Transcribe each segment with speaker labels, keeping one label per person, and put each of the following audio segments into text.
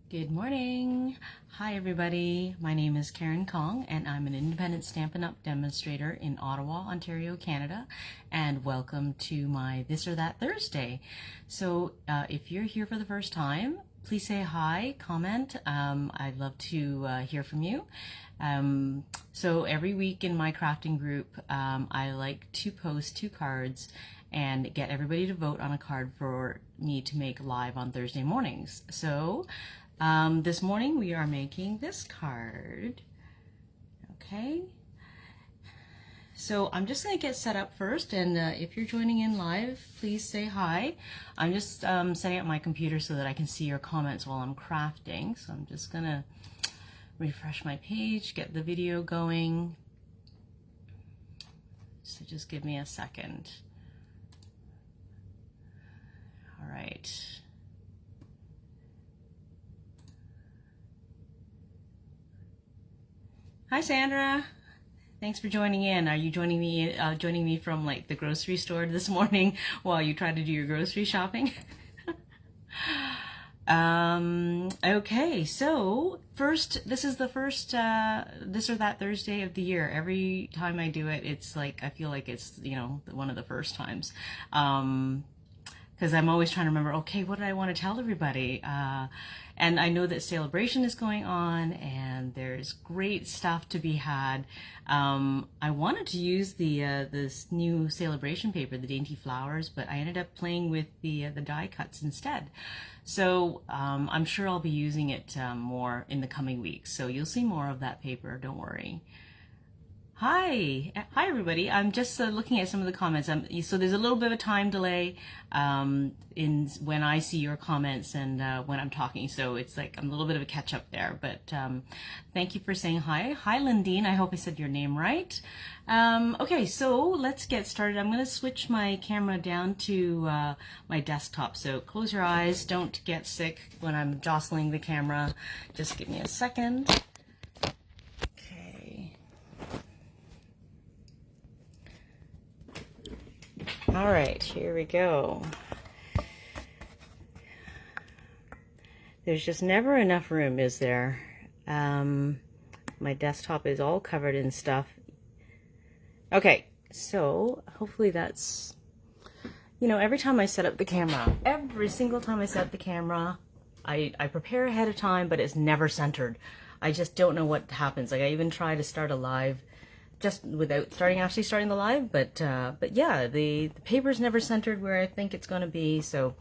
Speaker 1: Good morning. Hi everybody. My name is Karen Kong and I'm an independent Stampin' Up! Demonstrator in Ottawa, Ontario, Canada, and welcome to my This or That Thursday. So if you're here for the first time, please say hi, comment. I'd love to hear from you. So every week in my crafting group, I like to post 2 cards and get everybody to vote on a card for me to make live on Thursday mornings. So this morning we are making this card. Okay, so I'm just going to get set up first, and if you're joining in live, please say hi. I'm just setting up my computer so that I can see your comments while I'm crafting. So I'm just going to refresh my page, get the video going. So just give me a second. All right. Hi Sandra, thanks for joining in. Are you joining me from like the grocery store this morning while you try to do your grocery shopping? Okay, so this is the first This or That Thursday of the year. Every time I do it, it's like I feel like it's, you know, one of the first times. Because I'm always trying to remember, okay, what did I want to tell everybody? And I know that Sale-a-bration is going on and there's great stuff to be had. I wanted to use this new Sale-a-bration paper, the Dainty Flowers, but I ended up playing with the die cuts instead. So I'm sure I'll be using it more in the coming weeks. So you'll see more of that paper, don't worry. Hi everybody. I'm just looking at some of the comments. So there's a little bit of a time delay in when I see your comments and when I'm talking. So it's like I'm a little bit of a catch up there. But thank you for saying hi. Hi Lindine. I hope I said your name right. Okay, so let's get started. I'm going to switch my camera down to my desktop. So close your eyes. Don't get sick when I'm jostling the camera. Just give me a second. All right, here we go. There's just never enough room, is there? My desktop is all covered in stuff. Okay, so hopefully that's, you know, every time I set up the camera, every single time I set up the camera, I prepare ahead of time, but it's never centered. I just don't know what happens. Like I even try to start a live just without actually starting the live, but yeah, the paper's never centered where I think it's going to be, so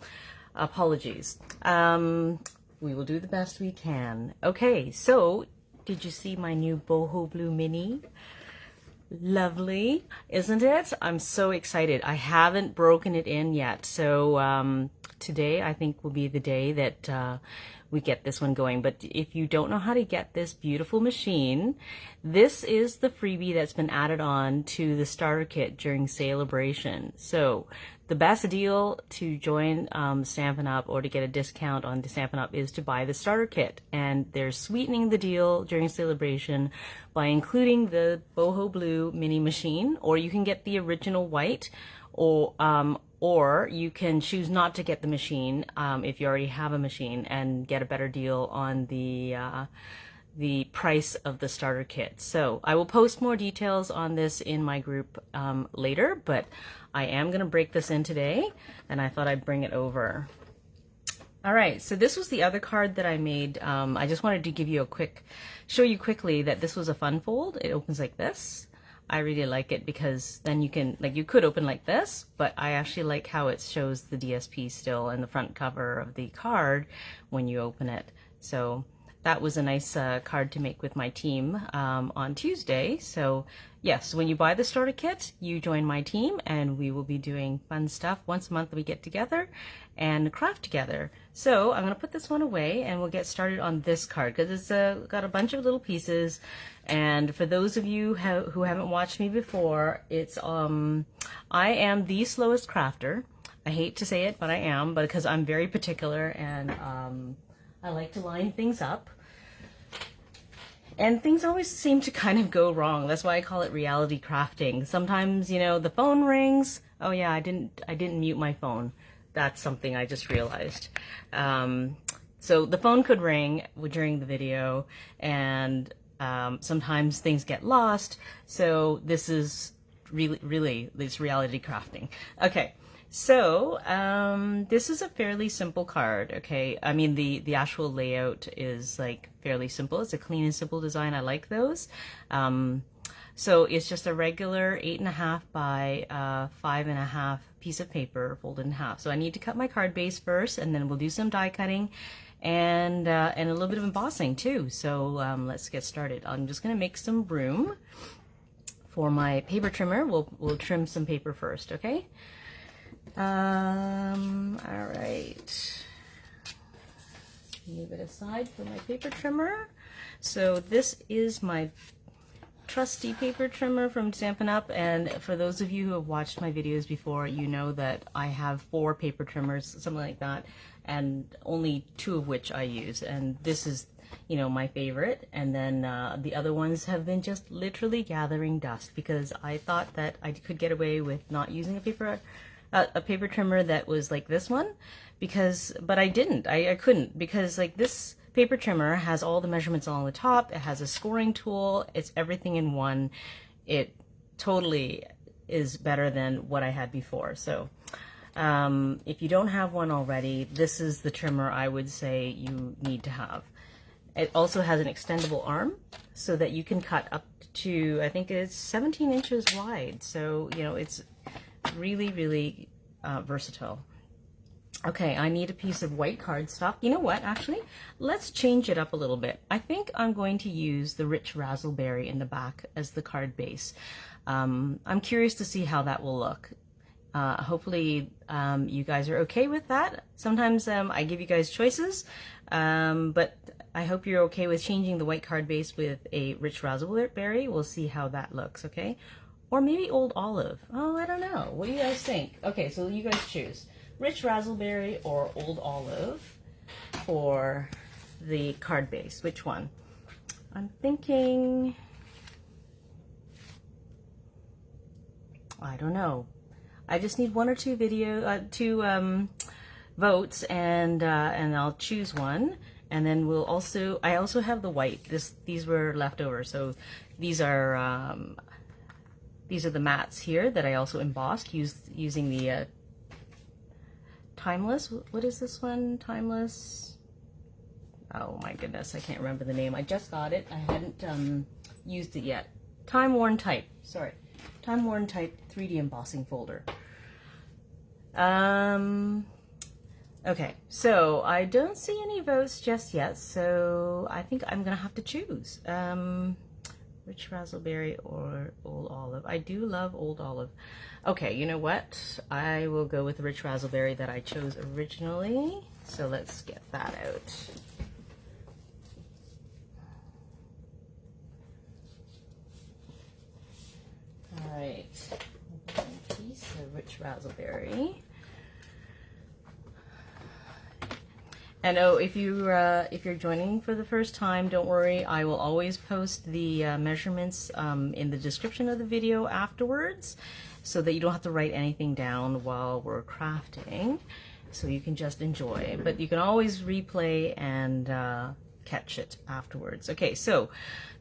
Speaker 1: apologies. We will do the best we can. Okay, so did you see my new boho blue mini? Lovely, isn't it? I'm so excited. I haven't broken it in yet, so today I think will be the day that we get this one going. But if you don't know how to get this beautiful machine, this is the freebie that's been added on to the starter kit during Sale-a-bration. So the best deal to join Stampin' Up! Or to get a discount on Stampin' Up! Is to buy the starter kit, and they're sweetening the deal during Sale-a-bration by including the boho blue mini machine, or you can get the original white, or you can choose not to get the machine if you already have a machine and get a better deal on the price of the starter kit. So I will post more details on this in my group later, but I am going to break this in today, and I thought I'd bring it over. All right, so this was the other card that I made. I just wanted to give you show you quickly that this was a fun fold. It opens like this. I really like it because then you can, like, you could open like this, but I actually like how it shows the DSP still and the front cover of the card when you open it. So that was a nice card to make with my team on Tuesday. So yes, when you buy the starter kit, you join my team and we will be doing fun stuff. Once a month we get together and craft together. So I'm going to put this one away and we'll get started on this card because it's got a bunch of little pieces. And for those of you who haven't watched me before, it's I am the slowest crafter. I hate to say it, but I am, because I'm very particular and I like to line things up. And things always seem to kind of go wrong. That's why I call it reality crafting. Sometimes, you know, the phone rings. Oh yeah, I didn't mute my phone. That's something I just realized. So the phone could ring during the video, and sometimes things get lost. So this is really this reality crafting. Okay. So this is a fairly simple card. Okay, I mean the actual layout is like fairly simple. It's a clean and simple design. I like those. So it's just a regular 8.5 by 5.5 piece of paper folded in half. So I need to cut my card base first, and then we'll do some die cutting and a little bit of embossing too. So let's get started. I'm just gonna make some room for my paper trimmer. We'll trim some paper first. Okay. All right, move it aside for my paper trimmer. So this is my trusty paper trimmer from Stampin' Up, and for those of you who have watched my videos before, you know that I have 4 paper trimmers, something like that, and only 2 of which I use, and this is, you know, my favorite. And then the other ones have been just literally gathering dust because I thought that I could get away with not using a paper trimmer that was like this one, but I didn't. I couldn't, because like this paper trimmer has all the measurements on the top. It has a scoring tool. It's everything in one. It totally is better than what I had before. So if you don't have one already, this is the trimmer I would say you need to have. It also has an extendable arm so that you can cut up to, I think it's 17 inches wide. So, you know, it's really versatile. Okay, I need a piece of white cardstock. You know what, actually, let's change it up a little bit. I think I'm going to use the rich Razzleberry in the back as the card base. I'm curious to see how that will look. Hopefully you guys are okay with that. Sometimes I give you guys choices, but I hope you're okay with changing the white card base with a rich Razzleberry. We'll see how that looks, okay? Or maybe Old Olive. Oh, I don't know. What do you guys think? Okay, so you guys choose. Rich Razzleberry or Old Olive for the card base. Which one? I'm thinking, I don't know. I just need 1 or 2 votes, and I'll choose one. And then I also have the white. These were left over, so these are the mats here that I also embossed using the Timeless. What is this one? Timeless. Oh my goodness, I can't remember the name. I just got it. I hadn't used it yet. Timeworn Type. Sorry, Timeworn Type 3D embossing folder. Okay, so I don't see any votes just yet, so I think I'm gonna have to choose. Rich Razzleberry or Old Olive. I do love Old Olive. Okay, you know what? I will go with the Rich Razzleberry that I chose originally. So let's get that out. All right, one piece of Rich Razzleberry. And oh, if you're joining for the first time, don't worry. I will always post the measurements in the description of the video afterwards, so that you don't have to write anything down while we're crafting. So you can just enjoy. But you can always replay and catch it afterwards. Okay, so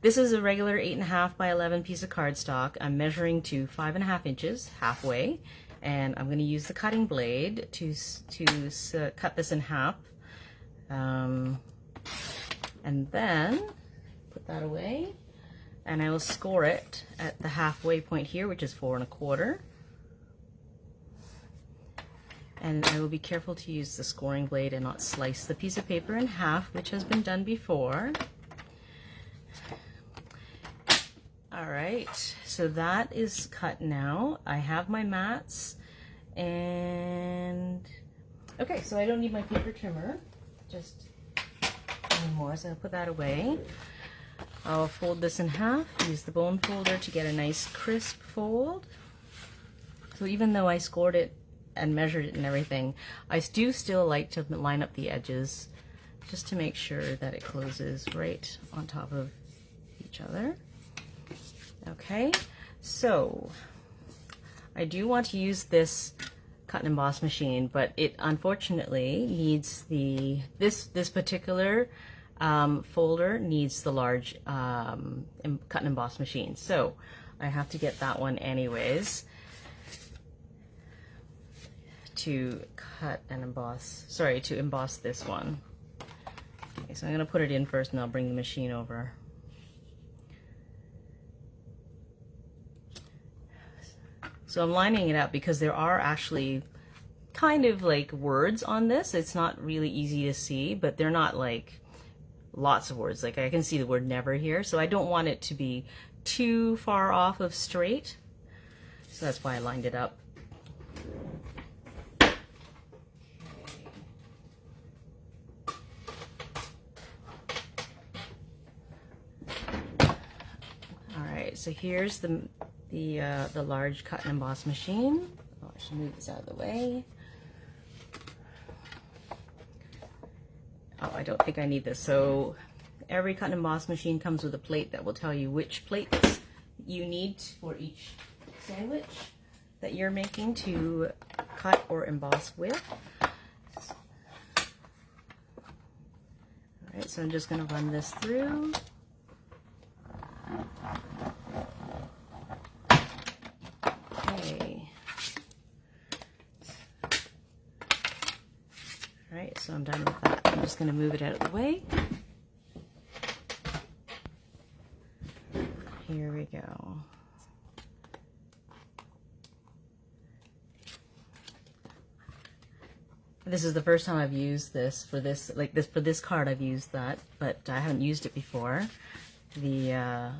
Speaker 1: this is a regular 8.5 by 11 piece of cardstock. I'm measuring to 5.5 inches, halfway, and I'm going to use the cutting blade to cut this in half. And then put that away, and I will score it at the halfway point here, which is 4 1/4. And I will be careful to use the scoring blade and not slice the piece of paper in half, which has been done before. All right, so that is cut now. I have my mats, and okay, so I don't need my paper trimmer just anymore, so I'll put that away. I'll fold this in half, use the bone folder to get a nice crisp fold. So even though I scored it and measured it and everything, I do still like to line up the edges just to make sure that it closes right on top of each other. Okay, so I do want to use this cut and emboss machine, but it unfortunately needs this particular folder needs the large cut and emboss machine. So I have to get that one anyways to cut and emboss, sorry, to emboss this one. Okay, so I'm gonna put it in first and I'll bring the machine over. So I'm lining it up because there are actually kind of like words on this. It's not really easy to see, but they're not like lots of words. Like I can see the word never here, so I don't want it to be too far off of straight. So that's why I lined it up. All right, so here's the large cut and emboss machine. Oh, I should move this out of the way. Oh, I don't think I need this. So every cut and emboss machine comes with a plate that will tell you which plates you need for each sandwich that you're making to cut or emboss with. All right, so I'm just going to run this through. Okay. All right, so I'm done with that. I'm just going to move it out of the way. Here we go. This is the first time I've used this for this, like this, for this card I've used that, but I haven't used it before. I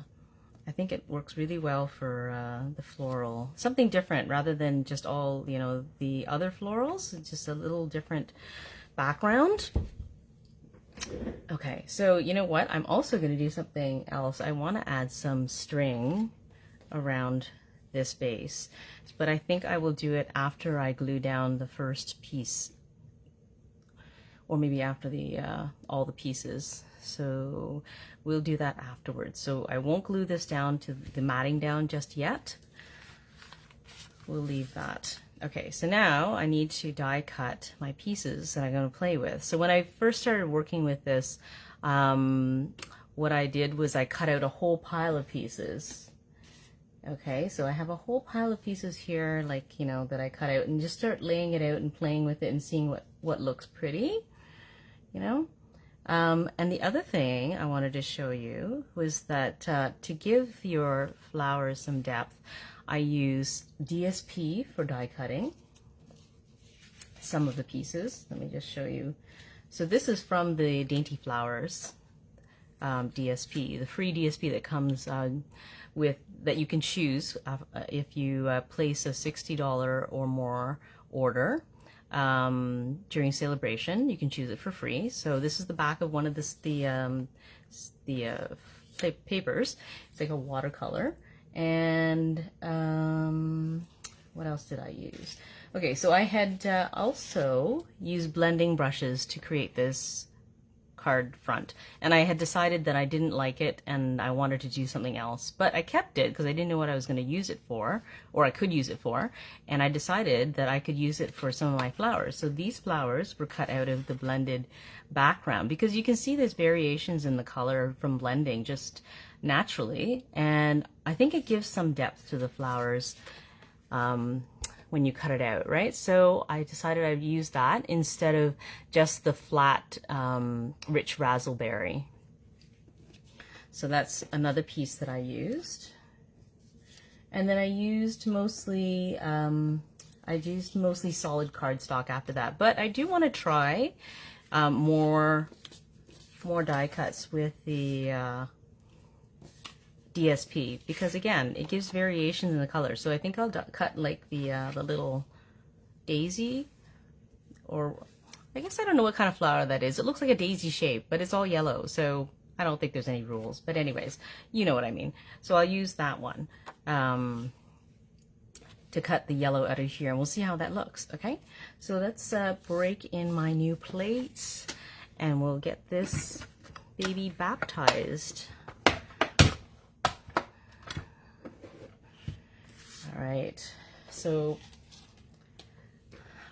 Speaker 1: think it works really well for the floral. Something different rather than just all, you know, the other florals. It's just a little different background. Okay, so you know what? I'm also going to do something else. I want to add some string around this base, but I think I will do it after I glue down the first piece, or maybe after the all the pieces. So we'll do that afterwards. So I won't glue this down to the matting down just yet. We'll leave that. Okay, so now I need to die cut my pieces that I'm going to play with. So when I first started working with this, what I did was I cut out a whole pile of pieces. Okay, so I have a whole pile of pieces here, like, you know, that I cut out, and just start laying it out and playing with it and seeing what looks pretty, you know. And the other thing I wanted to show you was that to give your flowers some depth, I use DSP for die cutting some of the pieces. Let me just show you. So this is from the Dainty Flowers DSP, the free DSP that comes with, that you can choose if you place a $60 or more order. During Sale-a-bration, you can choose it for free. So this is the back of one of the papers. It's like a watercolor. And what else did I use? Okay, so I had also used blending brushes to create this card front, and I had decided that I didn't like it and I wanted to do something else, but I kept it because I didn't know what I was going to use it for, or I could use it for, and I decided that I could use it for some of my flowers. So these flowers were cut out of the blended background because you can see there's variations in the color from blending just naturally, and I think it gives some depth to the flowers when you cut it out, right? So I decided I'd use that instead of just the flat, rich Razzleberry. So that's another piece that I used. And then I used mostly solid cardstock after that. But I do want to try more die cuts with the DSP, because again, it gives variations in the color. So I think I'll cut like the little daisy, or I guess I don't know what kind of flower that is. It looks like a daisy shape, but it's all yellow, so I don't think there's any rules. But anyways, you know what I mean. So I'll use that one to cut the yellow out of here, and we'll see how that looks. Okay, so let's break in my new plates, and we'll get this baby baptized. All right, so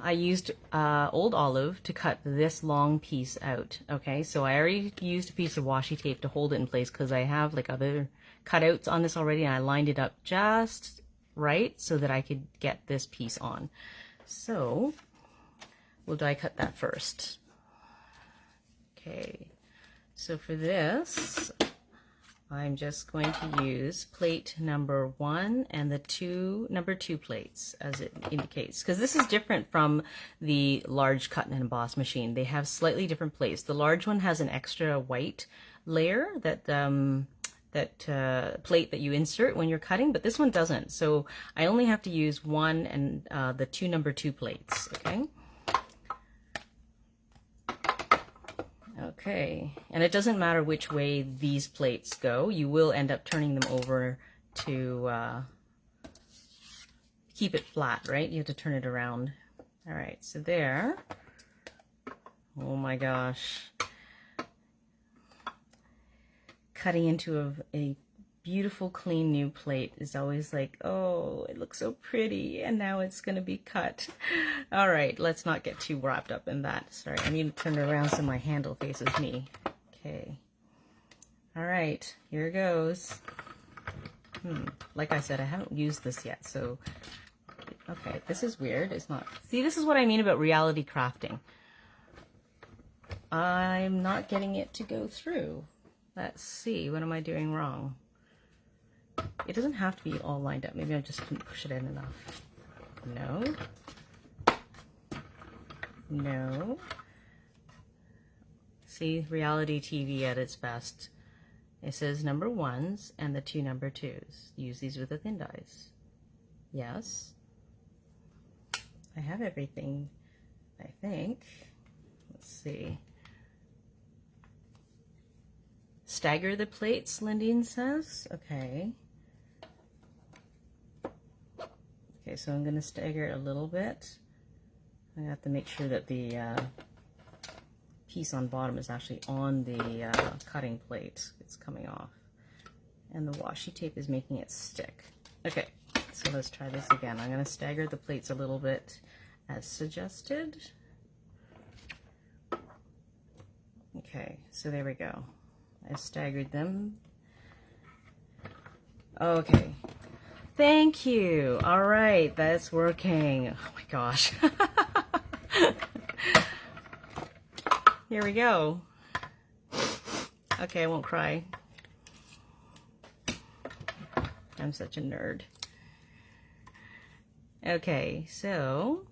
Speaker 1: I used old olive to cut this long piece out. Okay, so I already used a piece of washi tape to hold it in place because I have like other cutouts on this already, and I lined it up just right so that I could get this piece on. So we'll die cut that first. Okay, so for this, I'm just going to use plate number 1 and the number 2 plates as it indicates, because this is different from the large cut and emboss machine. They have slightly different plates. The large one has an extra white layer that plate that you insert when you're cutting, but this one doesn't. So I only have to use 1 and the number 2 plates. Okay. Okay, and it doesn't matter which way these plates go, you will end up turning them over to keep it flat, right? You have to turn it around. All right, so there. Oh my gosh. Cutting into a beautiful, clean new plate is always like, oh, it looks so pretty, and now it's going to be cut. All right, let's not get too wrapped up in that. Sorry, I need to turn it around so my handle faces me. Okay. All right, here goes. Like I said, I haven't used this yet, so okay, this is weird. It's not. See, this is what I mean about reality crafting. I'm not getting it to go through. Let's see, what am I doing wrong? It doesn't have to be all lined up. Maybe I just didn't push it in enough. No. No. See, reality TV at its best. It says number 1s and the 2 number 2s. Use these with the thin dies. Yes. I have everything, I think. Let's see. Stagger the plates, Lindine says. Okay. Okay, so I'm going to stagger it a little bit. I have to make sure that the piece on bottom is actually on the cutting plate. It's coming off. And the washi tape is making it stick. Okay, so let's try this again. I'm going to stagger the plates a little bit as suggested. Okay, so there we go. I staggered them. Okay. Thank you. All right, that's working. Oh my gosh. Here we go. Okay, I won't cry. I'm such a nerd. Okay, so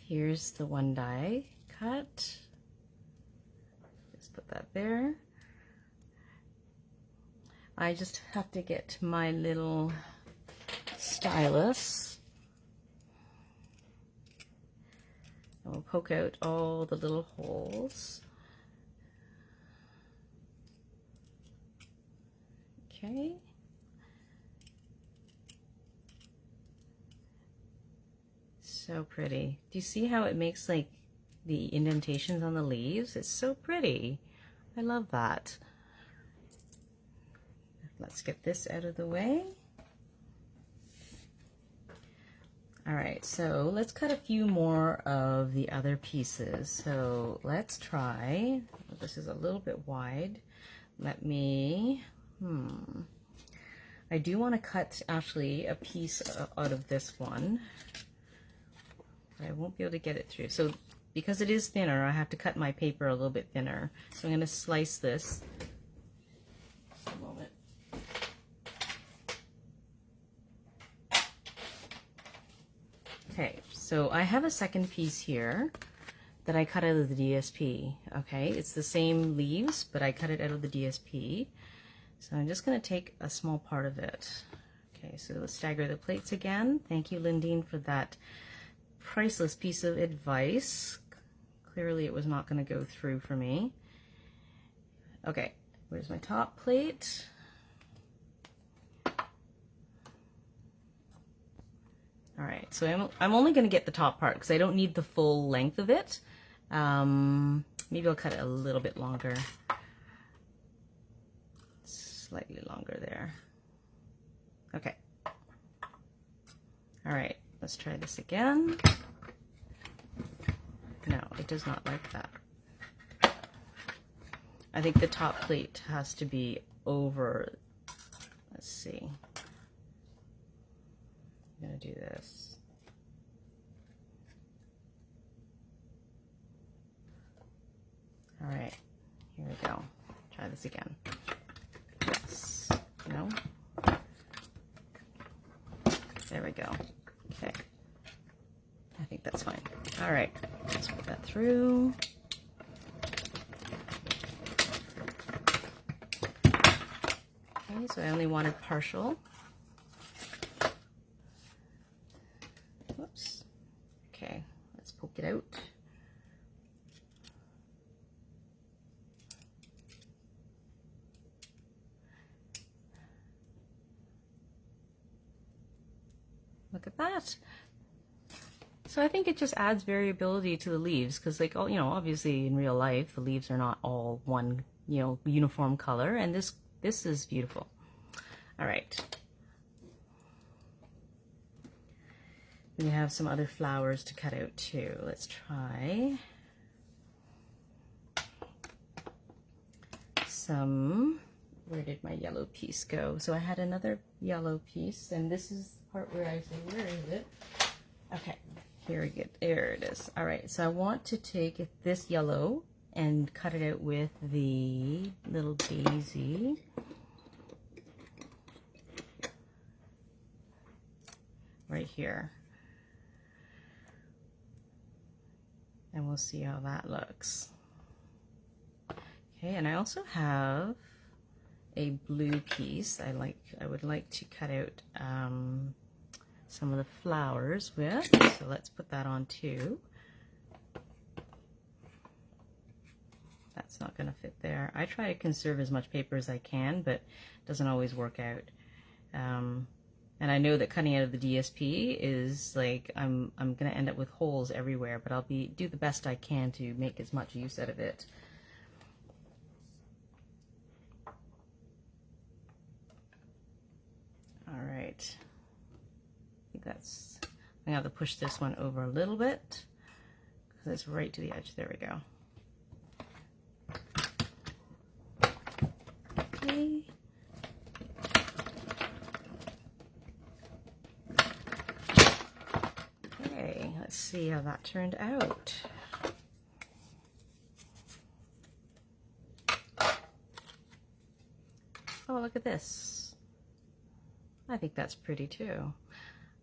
Speaker 1: here's the 1 die cut. Just put that there. I just have to get my little stylus. And we'll poke out all the little holes. Okay. So pretty. Do you see how it makes like the indentations on the leaves? It's so pretty. I love that. Let's get this out of the way. All right, so let's cut a few more of the other pieces. So let's try, this is a little bit wide. Let me, I do want to cut actually a piece out of this one. I won't be able to get it through. So because it is thinner, I have to cut my paper a little bit thinner. So I'm going to slice this. Just a moment. Okay, so I have a second piece here that I cut out of the DSP. Okay, it's the same leaves, but I cut it out of the DSP. So I'm just going to take a small part of it. Okay, so let's stagger the plates again. Thank you, Lindine, for that priceless piece of advice. Clearly it was not going to go through for me. Okay, where's my top plate? All right, so I'm only going to get the top part because I don't need the full length of it. Maybe I'll cut it a little bit longer. Slightly longer there. Okay. All right, Let's try this again. No, it does not like that. I think the top plate has to be over. Let's see. I'm gonna do this. All right, here we go. Try this again. Yes. No. There we go. Okay. I think that's fine. All right, let's put that through. Okay, so I only wanted partial. Whoops. Okay, let's poke it out. Look at that. So I think it just adds variability to the leaves, because, like, you know, obviously in real life the leaves are not all one, you know, uniform color, and this is beautiful. All right. We have some other flowers to cut out too. Let's try some. Where did my yellow piece go? So I had another yellow piece, and this is the part where I say, where is it? Okay, here we go. There it is. All right, so I want to take this yellow and cut it out with the little daisy. Right here. And we'll see how that looks. Okay, and I also have a blue piece I would like to cut out some of the flowers with. So let's put that on too. That's not going to fit there. I try to conserve as much paper as I can, but it doesn't always work out. And I know that cutting out of the DSP is like, I'm going to end up with holes everywhere, but I'll do the best I can to make as much use out of it. All right. I think that's, I'm going to have to push this one over a little bit because it's right to the edge. There we go. Okay. Okay, let's see how that turned out. Oh, look at this. I think that's pretty too.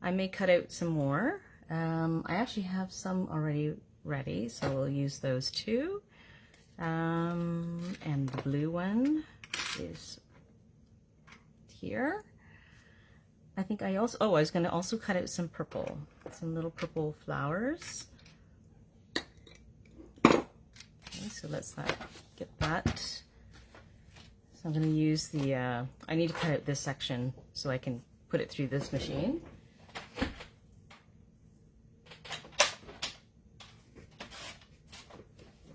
Speaker 1: I may cut out some more. I actually have some already ready, so we'll use those too. And the blue one is here. I think I also, oh, I was going to also cut out some purple, some little purple flowers. Okay, so let's get that. So I'm going to use the, I need to cut out this section so I can put it through this machine.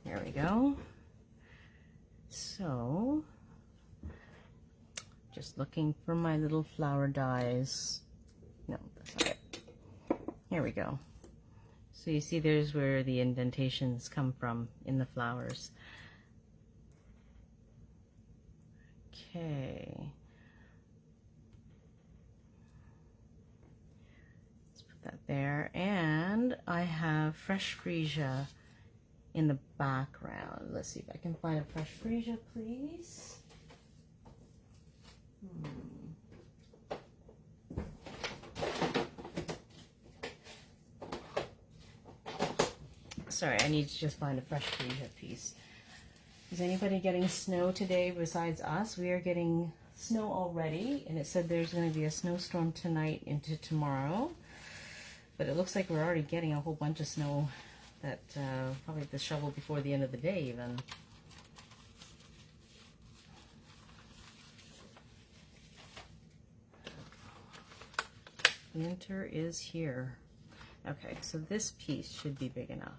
Speaker 1: There we go. So, just looking for my little flower dies. No, that's not it. Here we go. So you see there's where the indentations come from in the flowers. Okay. Let's put that there. And I have fresh Freesia in the background. Let's see if I can find a fresh Freesia, please. Sorry, I need to just find a fresh Freesia piece. Is anybody getting snow today besides us? We are getting snow already, and it said there's going to be a snowstorm tonight into tomorrow. But it looks like we're already getting a whole bunch of snow that probably have to shovel before the end of the day even. Winter is here. Okay, so this piece should be big enough.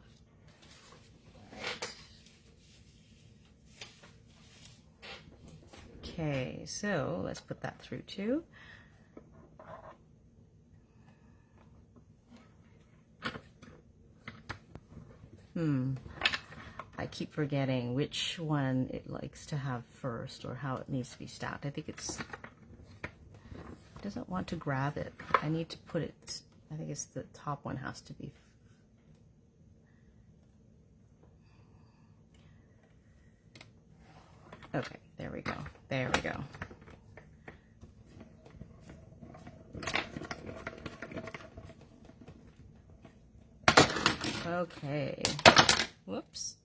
Speaker 1: Okay, so let's put that through too. I keep forgetting which one it likes to have first or how it needs to be stacked. I think it doesn't want to grab it. I need to put it, I think it's the top one has to be. Okay, there we go. There we go. Okay. Whoops.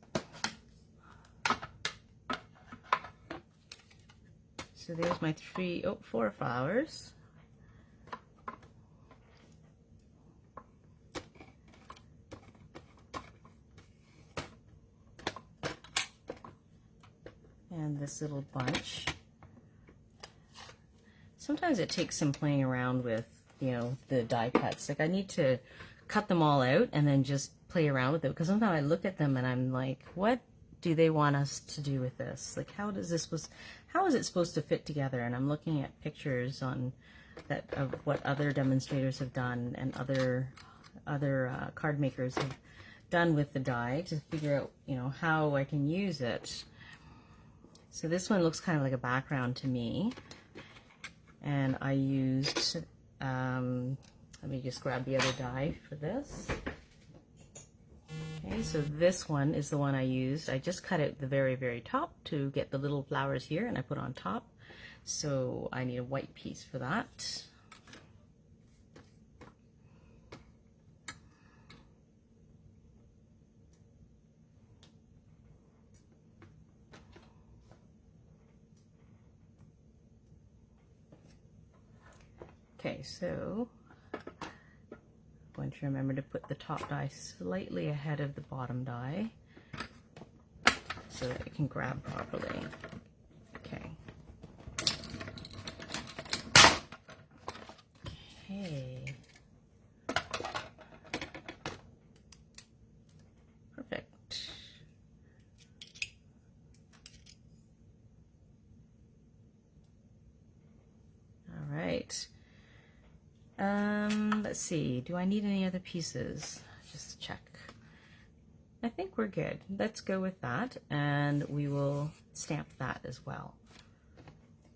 Speaker 1: So there's my 4 flowers. And this little bunch. Sometimes it takes some playing around with, you know, the die cuts. Like I need to cut them all out and then just play around with it, because sometimes I look at them and I'm like, what do they want us to do with this? Like how is it supposed to fit together? And I'm looking at pictures on that of what other demonstrators have done and other card makers have done with the die to figure out, you know, how I can use it. So this one looks kind of like a background to me, and I used let me just grab the other die for this. Okay, so this one is the one I used. I just cut out the very, very top to get the little flowers here, and I put on top. So I need a white piece for that. Okay, so I'm going to remember to put the top die slightly ahead of the bottom die so that it can grab properly. Okay. Okay. Perfect. All right. Let's see, do I need any other pieces? Just check. I think we're good. Let's go with that, and we will stamp that as well.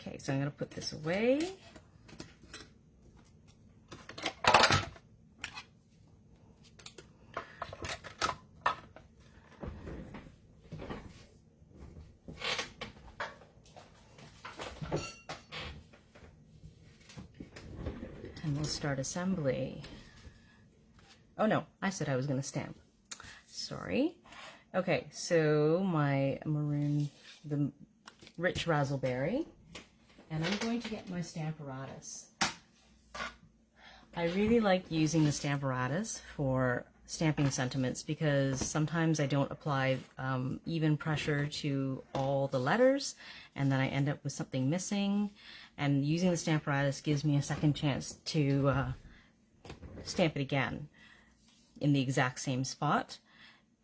Speaker 1: Okay, so I'm going to put this away. And we'll start assembly. Oh no, I said I was going to stamp. Sorry. Okay, so my maroon, the rich razzleberry, and I'm going to get my Stamparatus. I really like using the Stamparatus for stamping sentiments because sometimes I don't apply even pressure to all the letters, and then I end up with something missing. And using the Stamparatus gives me a second chance to stamp it again in the exact same spot.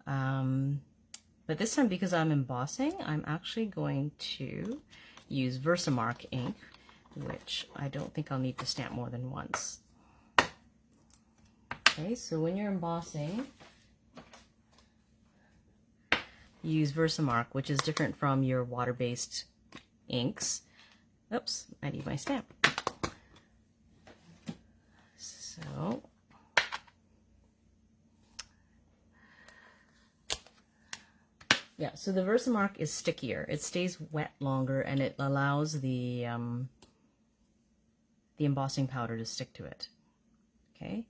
Speaker 1: But this time, because I'm embossing, I'm actually going to use Versamark ink, which I don't think I'll need to stamp more than once. Okay, so when you're embossing, use Versamark, which is different from your water-based inks. Oops, I need my stamp. So, yeah, so the Versamark is stickier. It stays wet longer, and it allows the embossing powder to stick to it. Okay,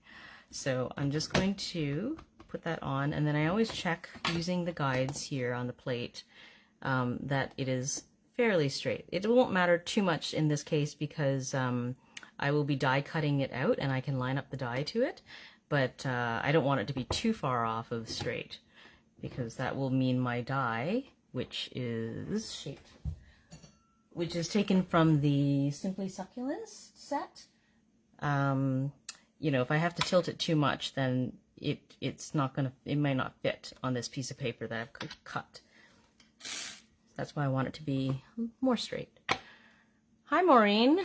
Speaker 1: so I'm just going to put that on, and then I always check using the guides here on the plate that it is fairly straight. It won't matter too much in this case because I will be die cutting it out and I can line up the die to it, but I don't want it to be too far off of straight because that will mean my die, which is taken from the Simply Succulents set. You know, if I have to tilt it too much, then it might not fit on this piece of paper that I've cut. That's why I want it to be more straight. Hi, Maureen.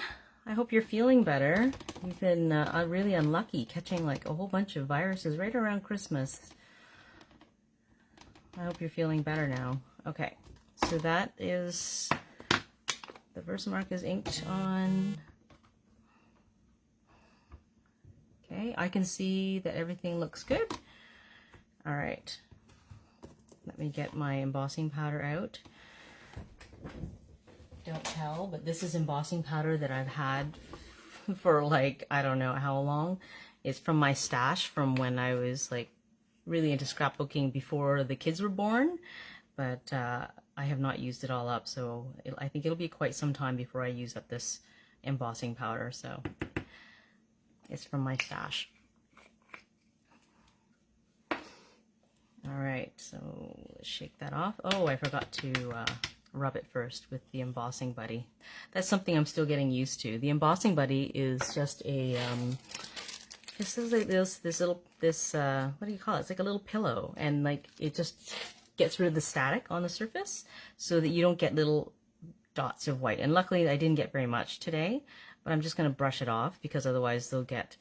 Speaker 1: I hope you're feeling better. You've been really unlucky catching like a whole bunch of viruses right around Christmas. I hope you're feeling better now. Okay, so that is, the Versamark is inked on. Okay, I can see that everything looks good. All right, let me get my embossing powder out. Don't tell, but this is embossing powder that I've had for like, I don't know how long. It's from my stash from when I was like really into scrapbooking before the kids were born, but I have not used it all up, so I think it'll be quite some time before I use up this embossing powder. So it's from my stash. All right, so let's shake that off. Oh, I forgot to rub it first with the embossing buddy. That's something I'm still getting used to. The embossing buddy is just a this is like this little what do you call it? It's like a little pillow, and like it just gets rid of the static on the surface so that you don't get little dots of white. And luckily I didn't get very much today, but I'm just going to brush it off because otherwise they'll get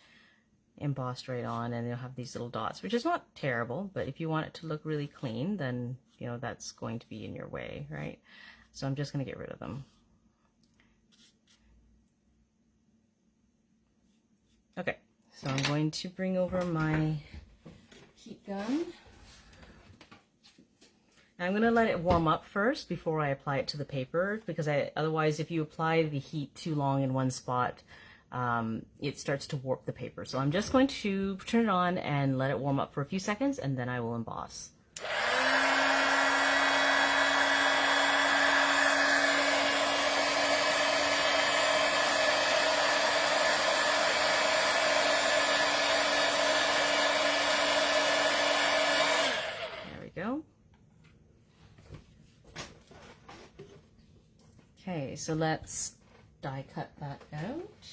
Speaker 1: embossed right on and they'll have these little dots, which is not terrible, but if you want it to look really clean, then you know that's going to be in your way, right? So I'm just going to get rid of them. Okay, so I'm going to bring over my heat gun. I'm going to let it warm up first before I apply it to the paper, because otherwise if you apply the heat too long in one spot, it starts to warp the paper. So I'm just going to turn it on and let it warm up for a few seconds, and then I will emboss. There we go. Okay, so let's die cut that out.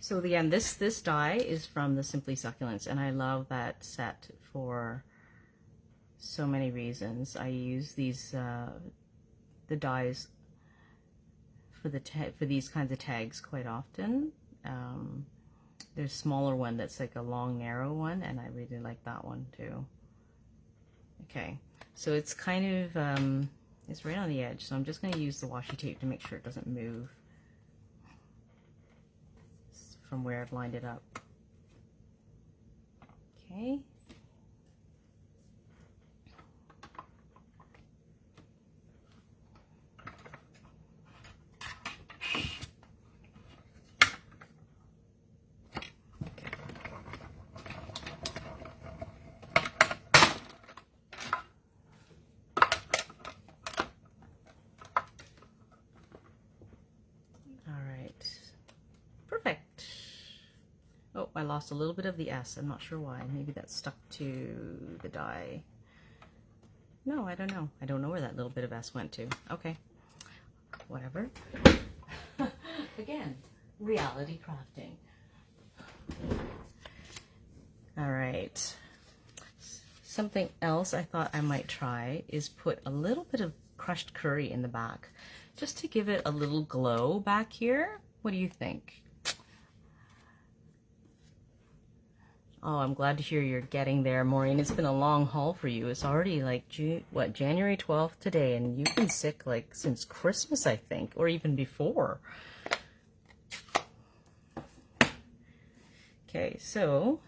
Speaker 1: So again, this die is from the Simply Succulents, and I love that set for so many reasons. I use these the dies for these kinds of tags quite often. There's a smaller one that's like a long narrow one, and I really like that one too. Okay, so it's kind of it's right on the edge, so I'm just going to use the washi tape to make sure it doesn't move from where I've lined it up. Okay. Perfect. Oh, I lost a little bit of the S. I'm not sure why. Maybe that's stuck to the die. No, I don't know. I don't know where that little bit of S went to. Okay. Whatever. Again, reality crafting. All right. Something else I thought I might try is put a little bit of crushed curry in the back, just to give it a little glow back here. What do you think? Oh, I'm glad to hear you're getting there, Maureen. It's been a long haul for you. It's already like, January 12th today, and you've been sick like since Christmas, I think, or even before. Okay, so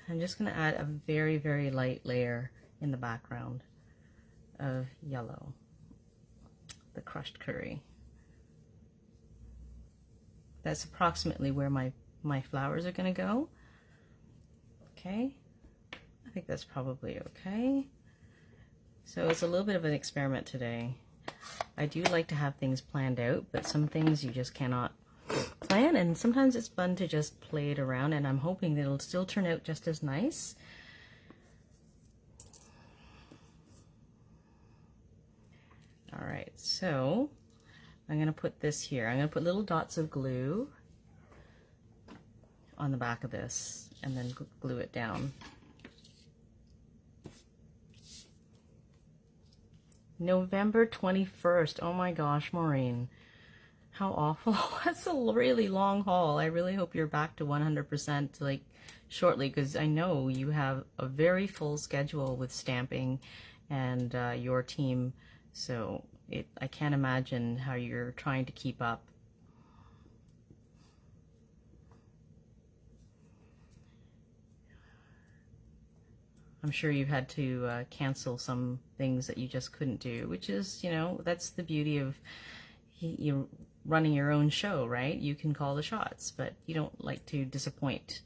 Speaker 1: I'm just going to add a very, very light layer in the background of yellow, the crushed curry. That's approximately where my flowers are going to go. Okay, I think that's probably okay. So it's a little bit of an experiment today. I do like to have things planned out, but some things you just cannot plan, and sometimes it's fun to just play it around, and I'm hoping that it'll still turn out just as nice. All right, so I'm going to put this here. I'm going to put little dots of glue on the back of this and then glue it down. November 21st. Oh my gosh, Maureen. How awful. That's a really long haul. I really hope you're back to 100% like shortly, because I know you have a very full schedule with stamping and your team. So I can't imagine how you're trying to keep up. I'm sure you've had to cancel some things that you just couldn't do, which is, you know, that's the beauty of you running your own show, right? You can call the shots, but you don't like to disappoint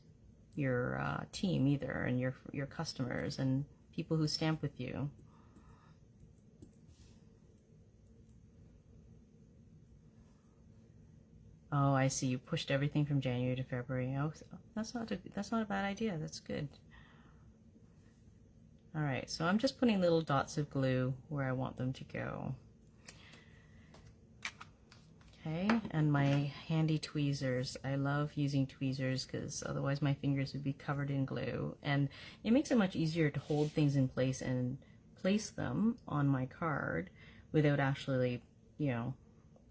Speaker 1: your team either, and your customers and people who stamp with you. Oh, I see. You pushed everything from January to February. Oh, that's not a bad idea. That's good. All right, so I'm just putting little dots of glue where I want them to go. Okay, and my handy tweezers. I love using tweezers because otherwise my fingers would be covered in glue, and it makes it much easier to hold things in place and place them on my card without actually, you know,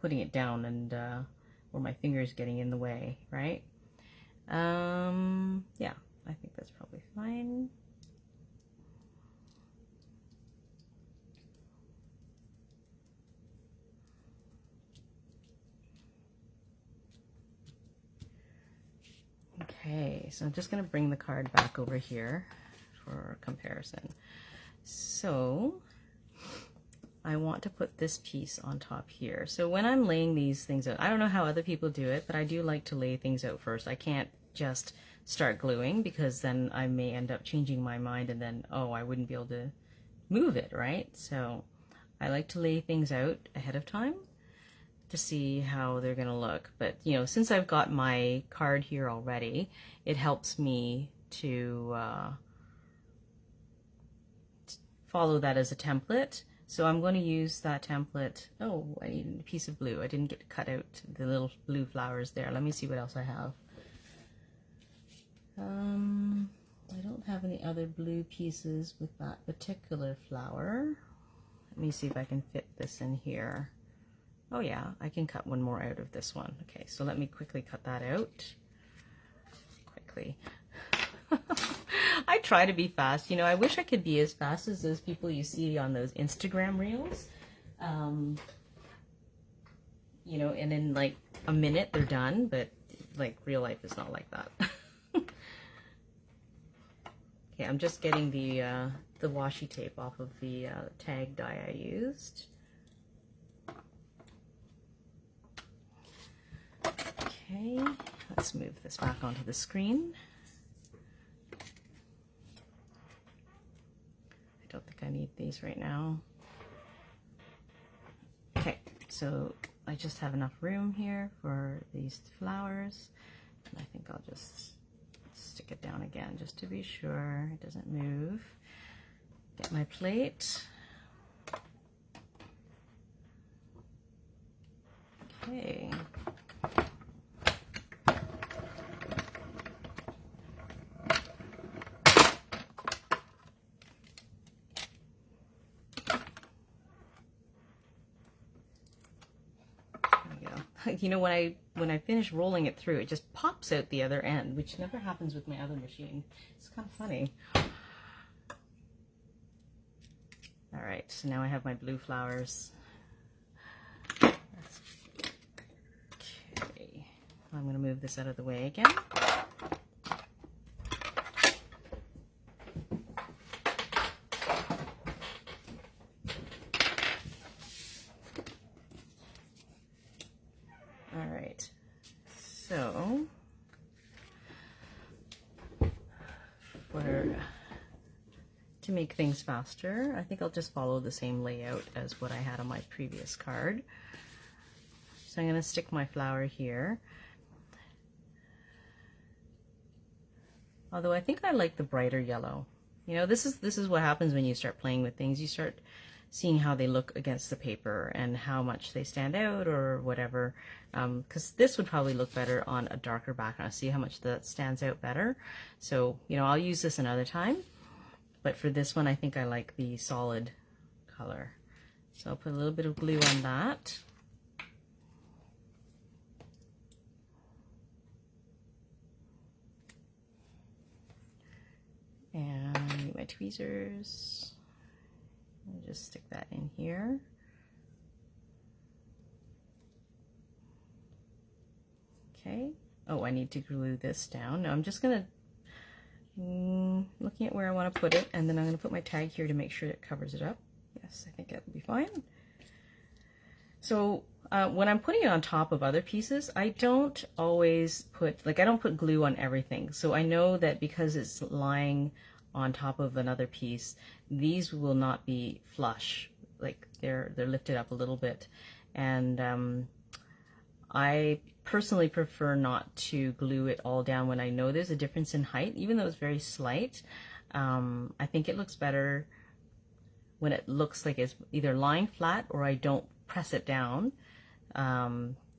Speaker 1: putting it down and or my fingers getting in the way, right? Yeah, I think that's probably fine. Okay, so I'm just going to bring the card back over here for comparison. So I want to put this piece on top here. So when I'm laying these things out, I don't know how other people do it, but I do like to lay things out first. I can't just start gluing, because then I may end up changing my mind and then, oh, I wouldn't be able to move it, right? So I like to lay things out ahead of time to see how they're gonna look. But you know, since I've got my card here already, it helps me to follow that as a template. So I'm going to use that template. Oh, I need a piece of blue. I didn't get to cut out the little blue flowers there. Let me see what else I have. I don't have any other blue pieces with that particular flower. Let me see if I can fit this in here. Oh yeah, I can cut one more out of this one. Okay, so let me quickly cut that out. Quickly. I try to be fast. You know, I wish I could be as fast as those people you see on those Instagram reels. You know, and in like a minute they're done, but like real life is not like that. Okay, I'm just getting the washi tape off of the tag die I used. Okay, let's move this back onto the screen. I don't think I need these right now. Okay, so I just have enough room here for these flowers, and I think I'll just stick it down again just to be sure it doesn't move. Get my plate. Okay. You know, when I finish rolling it through, it just pops out the other end, which never happens with my other machine. It's kind of funny. All right, so now I have my blue flowers. Okay, I'm going to move this out of the way again. So, to make things faster, I think I'll just follow the same layout as what I had on my previous card. So I'm going to stick my flower here. Although I think I like the brighter yellow. You know, this is what happens when you start playing with things. You start seeing how they look against the paper and how much they stand out or whatever. Because this would probably look better on a darker background. See how much that stands out better. So, you know, I'll use this another time. But for this one, I think I like the solid color. So I'll put a little bit of glue on that. And I need my tweezers. I'll just stick that in here. Okay. Oh, I need to glue this down. Now I'm just gonna, looking at where I want to put it, and then I'm gonna put my tag here to make sure it covers it up. Yes, I think that'll be fine. So when I'm putting it on top of other pieces, I don't always put, like I don't put glue on everything. So I know that because it's lying on top of another piece, these will not be flush. Like they're lifted up a little bit. And I personally prefer not to glue it all down when I know there's a difference in height, even though it's very slight. I think it looks better when it looks like it's either lying flat or I don't press it down,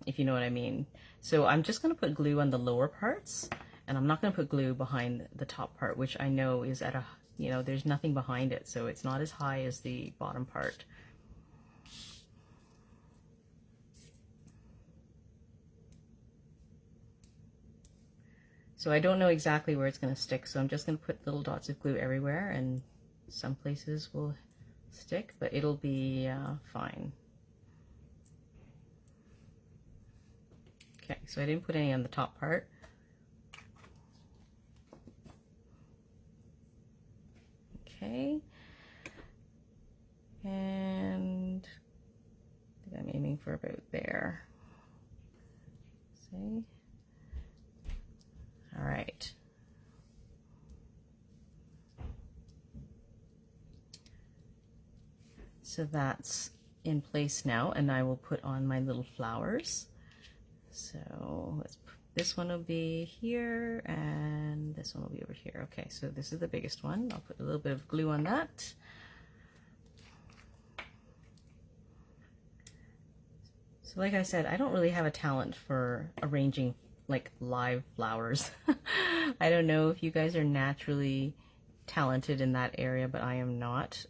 Speaker 1: if you know what I mean. So I'm just going to put glue on the lower parts, and I'm not going to put glue behind the top part, which I know is at a, you know, there's nothing behind it, so it's not as high as the bottom part. So I don't know exactly where it's going to stick, so I'm just going to put little dots of glue everywhere, and some places will stick, but it'll be fine. Okay, so I didn't put any on the top part. Okay, and I think I'm aiming for about there. See? All right. So that's in place now, and I will put on my little flowers. So let's put, this one will be here, and this one will be over here. Okay, so this is the biggest one. I'll put a little bit of glue on that. So like I said, I don't really have a talent for arranging like live flowers. I don't know if you guys are naturally talented in that area, but I am not.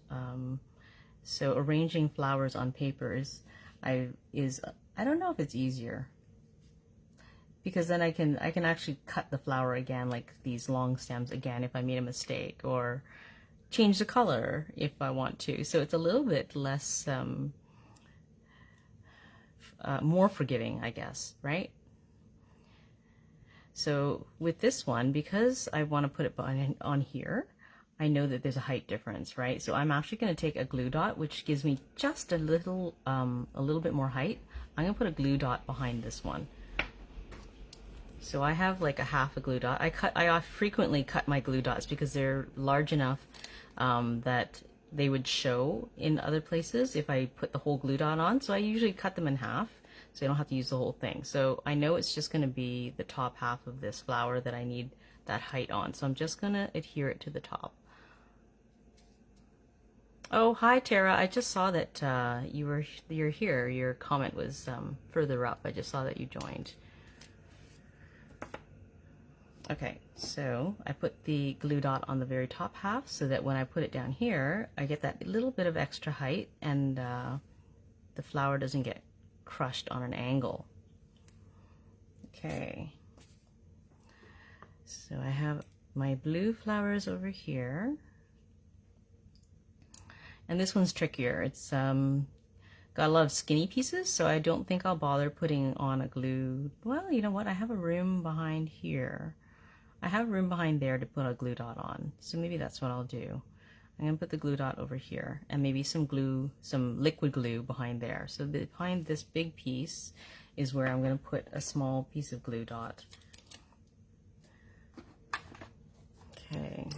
Speaker 1: So arranging flowers on paper is I don't know if it's easier, because then I can actually cut the flower again, like these long stems again if I made a mistake, or change the color if I want to. So it's a little bit less more forgiving, I guess, right? So with this one, because I want to put it on here, I know that there's a height difference, right? So I'm actually going to take a glue dot, which gives me just a little bit more height. I'm going to put a glue dot behind this one. So I have like a half a glue dot. I frequently cut my glue dots because they're large enough that they would show in other places if I put the whole glue dot on. So I usually cut them in half, so I don't have to use the whole thing. So I know it's just going to be the top half of this flower that I need that height on. So I'm just going to adhere it to the top. Oh, hi Tara. I just saw that you're here. Your comment was further up. I just saw that you joined. Okay, so I put the glue dot on the very top half so that when I put it down here, I get that little bit of extra height, and the flower doesn't get crushed on an angle. Okay, so I have my blue flowers over here. And this one's trickier. It's got a lot of skinny pieces, so I don't think I'll bother putting on a glue. Well, you know what? I have a room behind here. I have room behind there to put a glue dot on, so maybe that's what I'll do. I'm gonna put the glue dot over here, and maybe some glue, some liquid glue behind there. So behind this big piece is where I'm gonna put a small piece of glue dot. Okay.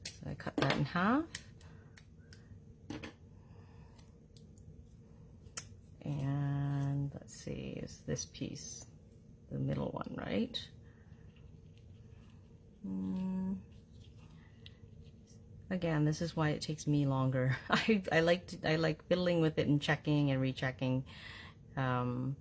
Speaker 1: So I cut that in half. And let's see, is this piece the middle one, right? Again, this is why it takes me longer. I like fiddling with it and checking and rechecking. Okay,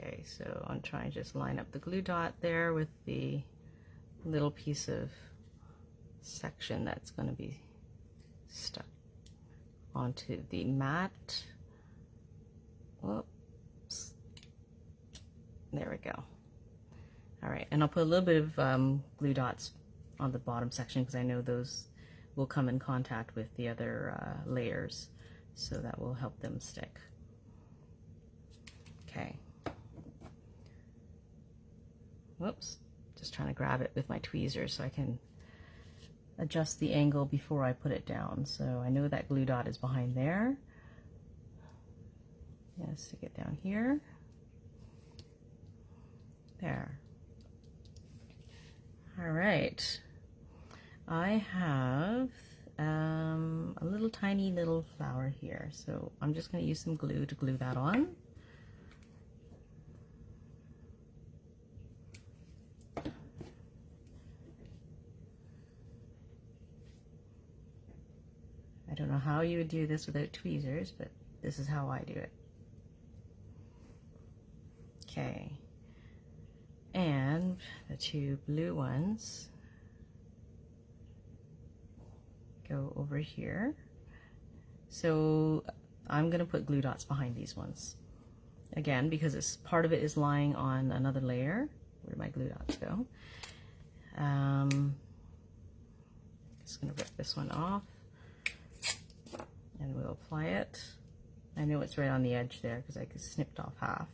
Speaker 1: Okay, so I'm trying to just line up the glue dot there with the little piece of section that's going to be stuck onto the mat. Whoops. There we go. All right, and I'll put a little bit of glue dots on the bottom section because I know those will come in contact with the other layers, so that will help them stick. Okay. Whoops, just trying to grab it with my tweezers so I can adjust the angle before I put it down. So I know that glue dot is behind there. Yeah, stick it down here. There. All right. I have a little tiny little flower here, so I'm just going to use some glue to glue that on. I don't know how you would do this without tweezers, but this is how I do it. Okay, and the two blue ones go over here. So I'm going to put glue dots behind these ones. Again, because it's part of it is lying on another layer. Where did my glue dots go? Just going to rip this one off. And we'll apply it. I know it's right on the edge there because I snipped off half.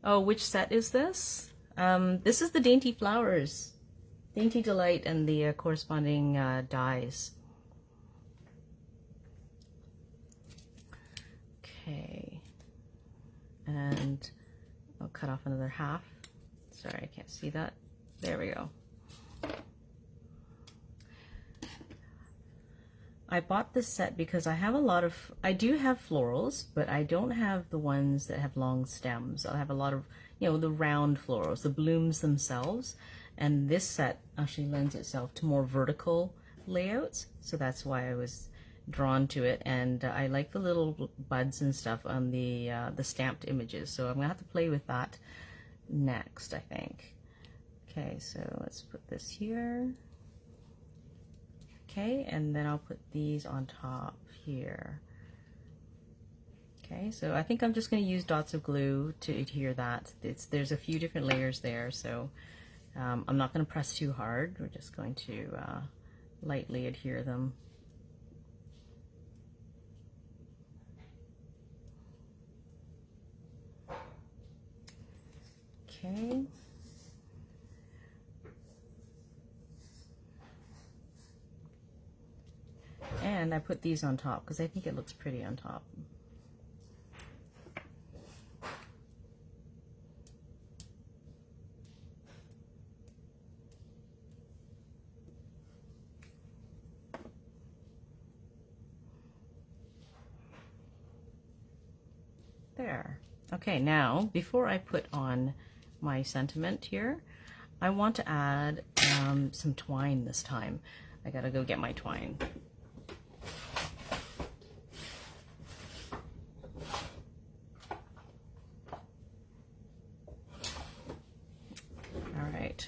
Speaker 1: Oh, which set is this? This is the Dainty Flowers, Dainty Delight, and the corresponding dies. Okay, and I'll cut off another half. Sorry, I can't see that. There we go. I bought this set because I have a lot of, I do have florals, but I don't have the ones that have long stems. I have a lot of, you know, the round florals, the blooms themselves. And this set actually lends itself to more vertical layouts. So that's why I was drawn to it. And I like the little buds and stuff on the stamped images. So I'm gonna have to play with that next, I think. Okay, so let's put this here. Okay, and then I'll put these on top here. Okay, so I think I'm just going to use dots of glue to adhere that. There's a few different layers there, so I'm not going to press too hard. We're just going to lightly adhere them. Okay. And I put these on top because I think it looks pretty on top. There. Okay, now before I put on my sentiment here, I want to add some twine this time. I gotta go get my twine.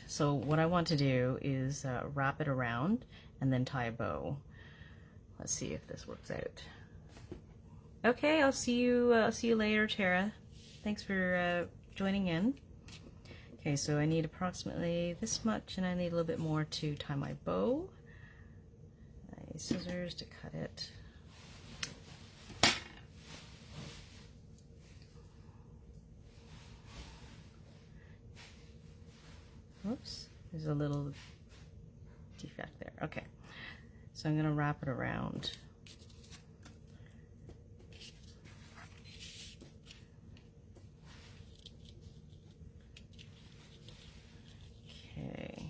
Speaker 1: So what I want to do is wrap it around and then tie a bow. Let's see if this works out. Okay, I'll see you later, Tara. Thanks for joining in. Okay, so I need approximately this much, and I need a little bit more to tie my bow. I need scissors to cut it. Whoops, there's a little defect there. Okay, so I'm going to wrap it around. Okay.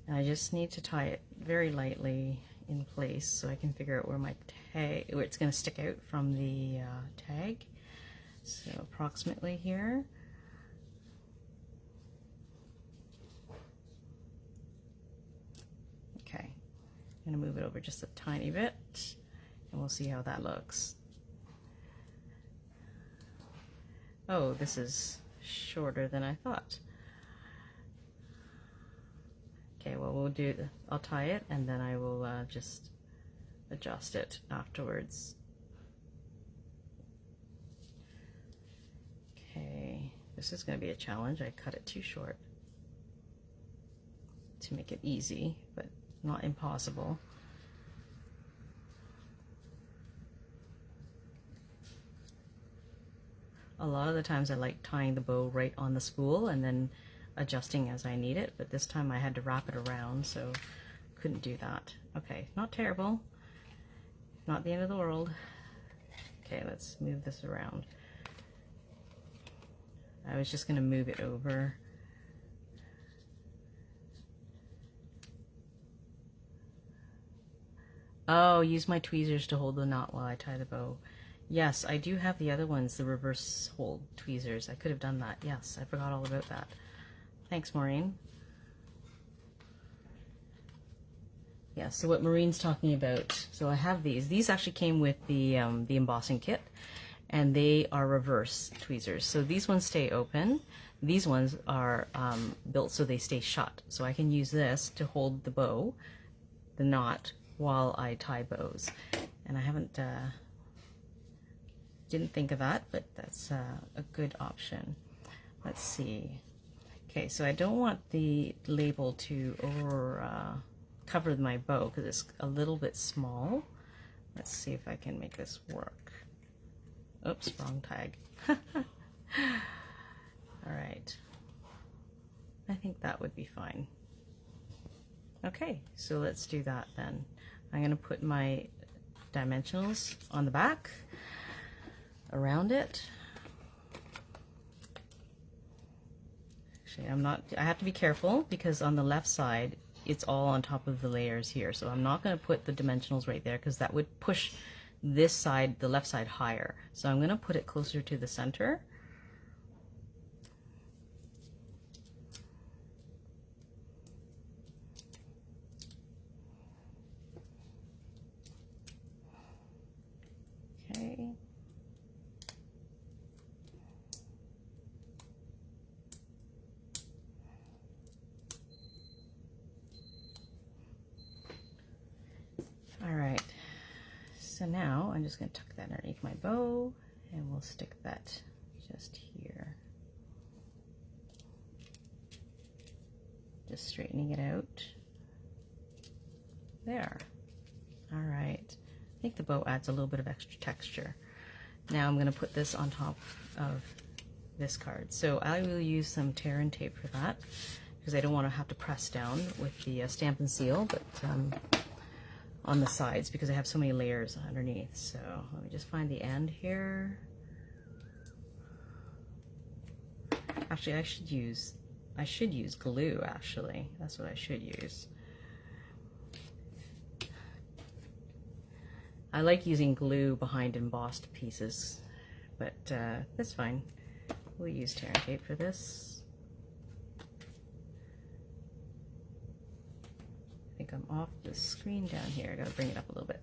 Speaker 1: I just need to tie it very lightly in place so I can figure out where my tag, where it's going to stick out from the tag. So approximately here. I'm gonna move it over just a tiny bit and we'll see how that looks. Oh, this is shorter than I thought. Okay, well we'll do, I'll tie it and then I will just adjust it afterwards. Okay, this is going to be a challenge. I cut it too short to make it easy, but not impossible. A lot of the times I like tying the bow right on the spool and then adjusting as I need it, but this time I had to wrap it around, so couldn't do that. Okay, not terrible, not the end of the world. Okay, let's move this around. I was just going to move it over. Oh, use my tweezers to hold the knot while I tie the bow. Yes, I do have the other ones, the reverse hold tweezers. I could have done that. Yes, I forgot all about that. Thanks, Maureen. Yeah, so what Maureen's talking about, so I have these. These actually came with the embossing kit, and they are reverse tweezers. So these ones stay open. These ones are built so they stay shut. So I can use this to hold the bow, the knot, while I tie bows. And I haven't, didn't think of that, but that's a good option. Let's see. Okay, so I don't want the label to cover my bow because it's a little bit small. Let's see if I can make this work. Oops, wrong tag. All right. I think that would be fine. Okay, so let's do that then. I'm going to put my dimensionals on the back, around it. Actually, I have to be careful because on the left side, it's all on top of the layers here. So I'm not going to put the dimensionals right there because that would push this side, the left side, higher. So I'm going to put it closer to the center. Okay. All right. So now I'm just going to tuck that underneath my bow and we'll stick that just here. Just straightening it out. There. All right. I think the bow adds a little bit of extra texture. Now I'm going to put this on top of this card. So I will use some tear and tape for that because I don't want to have to press down with the stamp and seal, but on the sides because I have so many layers underneath. So let me just find the end here. Actually, I should use glue, actually. That's what I should use. I like using glue behind embossed pieces, but that's fine. We'll use tear and tape for this. I think I'm off the screen down here. I gotta bring it up a little bit.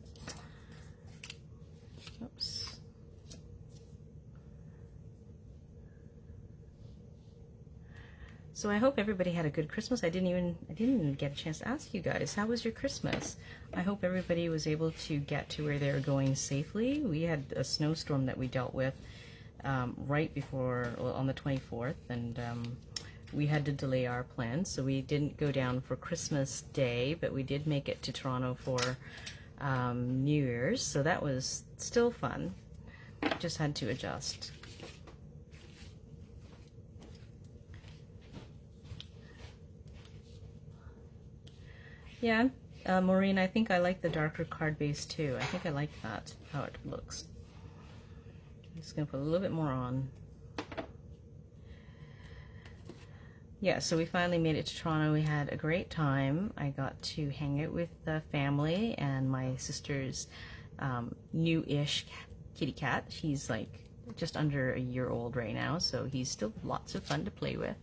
Speaker 1: Oops. So I hope everybody had a good Christmas. I didn't even get a chance to ask you guys, how was your Christmas? I hope everybody was able to get to where they were going safely. We had a snowstorm that we dealt with right before, well, on the 24th, and we had to delay our plans, so we didn't go down for Christmas Day, but we did make it to Toronto for New Year's, so that was still fun. Just had to adjust. Yeah, Maureen, I think I like the darker card base too. I think I like that, how it looks. I'm just going to put a little bit more on. Yeah, so we finally made it to Toronto. We had a great time. I got to hang out with the family and my sister's new-ish kitty cat. He's like just under a year old right now, so he's still lots of fun to play with.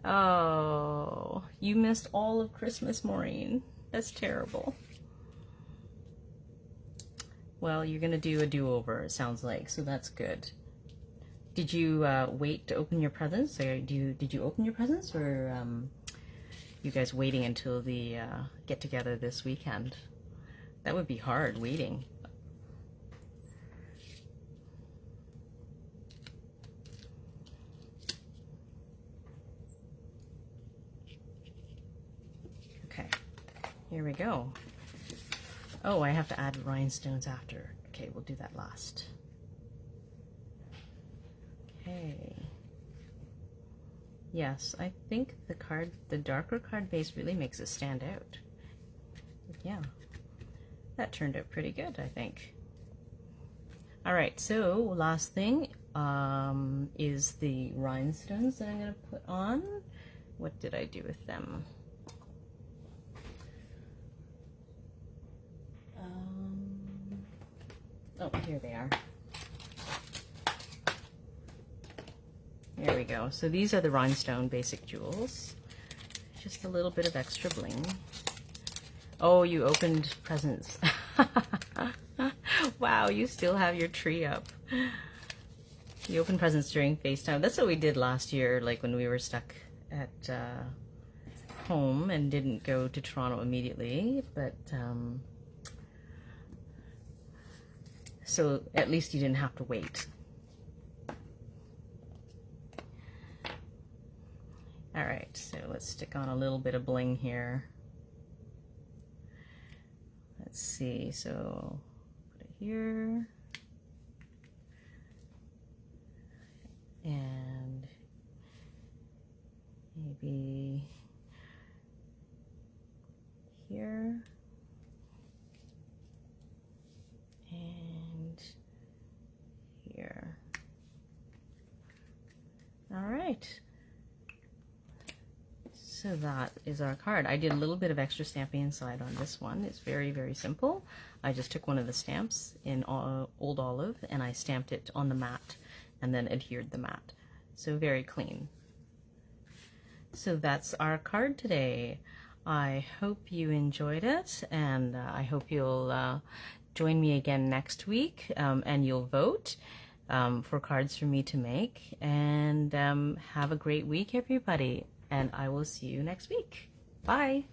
Speaker 1: Oh, you missed all of Christmas, Maureen. That's terrible. Well, you're gonna do a do-over, it sounds like, so that's good. Did you wait to open your presents, or did you open your presents, or you guys waiting until the get-together this weekend? That would be hard, waiting. Okay, here we go. Oh, I have to add rhinestones after. Okay, we'll do that last. Okay. Yes, I think the darker card base really makes it stand out. Yeah, that turned out pretty good, I think. All right, so last thing is the rhinestones that I'm gonna put on. What did I do with them? Oh, here they are. There we go. So these are the rhinestone basic jewels. Just a little bit of extra bling. Oh, you opened presents. Wow, you still have your tree up. You opened presents during FaceTime. That's what we did last year, like when we were stuck at home and didn't go to Toronto immediately, but so at least you didn't have to wait. All right, so let's stick on a little bit of bling here. Let's see, so put it here. And maybe here. And here. All right. So that is our card. I did a little bit of extra stamping inside on this one. It's very, very simple. I just took one of the stamps in Old Olive and I stamped it on the mat and then adhered the mat. So very clean. So that's our card today. I hope you enjoyed it, and I hope you'll join me again next week, and you'll vote for cards for me to make. And have a great week, everybody. And I will see you next week. Bye.